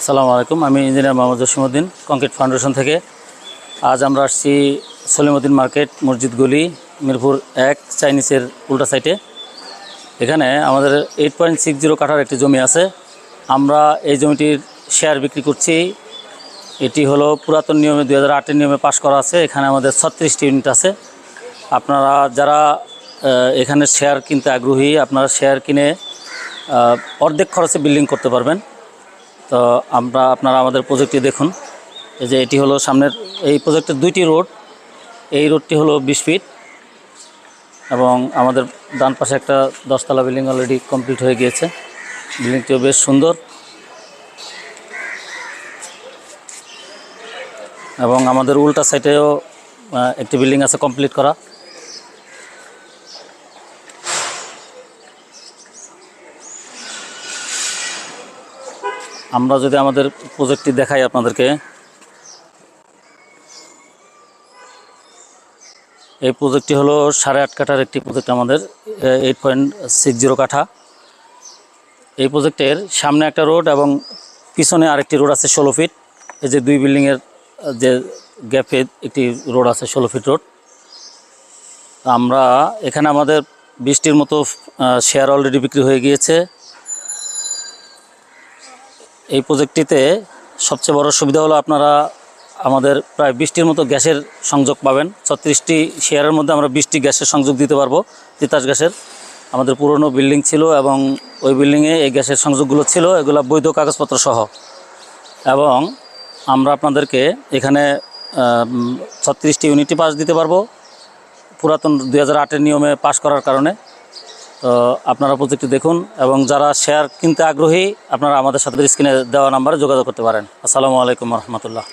আসসালামু আলাইকুম। আমি engineer Mohammad Jasimuddin, concrete foundation থেকে। আজ আমরা আসছি সলিমউদ্দিন মার্কেট, মসজিদ গলি, মিরপুর 1 চাইনিজের উল্টা সাইডে। এখানে আমাদের 8.60 কাঠার একটি জমি আছে। আমরা এই জমিটির শেয়ার বিক্রি করছি। এটি হলো পুরাতন নিয়মে 2008-এর নিয়মে পাশ করা আছে। এখানে আমাদের 36টি ইউনিট আছে। আপনারা যারা এখানে শেয়ার কিনতে আগ্রহী, আপনারা শেয়ার কিনে অর্ধেক খরচে বিল্ডিং করতে পারবেন। তো আপনারা আমাদের প্রজেক্টটি দেখুন। এই যে এটি হলো সামনের এই প্রজেক্টের 2টি রোড। এই রোডটি হলো 20 ফিট এবং আমাদের ডান পাশে একটা 10তলা বিল্ডিং অলরেডি কমপ্লিট হয়ে গিয়েছে। বিল্ডিংটিও বেশ সুন্দর এবং আমাদের উল্টা সাইডেও একটি বিল্ডিং আছে কমপ্লিট করা। আমরা যদি আমাদের প্রজেক্টটি দেখাই আপনাদেরকে, এই প্রজেক্টটি হলো 8.5 কাঠার একটি প্রজেক্ট, আমাদের 8.60 কাঠা। এই প্রজেক্টের সামনে একটা রোড এবং পিছনে আরেকটি রোড আছে 16 ফিট। এই যে 2 বিল্ডিংয়ের যে গ্যাপে একটি রোড আছে 16 ফিট রোড। আমরা এখানে আমাদের 20টির মতো শেয়ার অলরেডি বিক্রি হয়ে গিয়েছে। এই প্রজেক্টটিতে সবচেয়ে বড় সুবিধা হলো আপনারা আমাদের প্রায় 20টির মতো গ্যাসের সংযোগ পাবেন। 36টি শেয়ারের মধ্যে আমরা 20টি গ্যাসের সংযোগ দিতে পারবো, তিতাস গ্যাসের। আমাদের পুরনো বিল্ডিং ছিল এবং ওই বিল্ডিংয়ে এই গ্যাসের সংযোগগুলো ছিল, এগুলো বৈধ কাগজপত্র সহ। এবং আমরা আপনাদেরকে এখানে 36টি ইউনিটই পাস দিতে পারবো, পুরাতন 2008-এর নিয়মে পাস করার কারণে। তো আপনারা প্রজেক্টটি দেখুন এবং যারা শেয়ার কিনতে আগ্রহী, আপনারা আমাদের সাথে স্ক্রিনে দেওয়া নাম্বারে যোগাযোগ করতে পারেন। আসসালামু আলাইকুম রহমতুল্লাহ।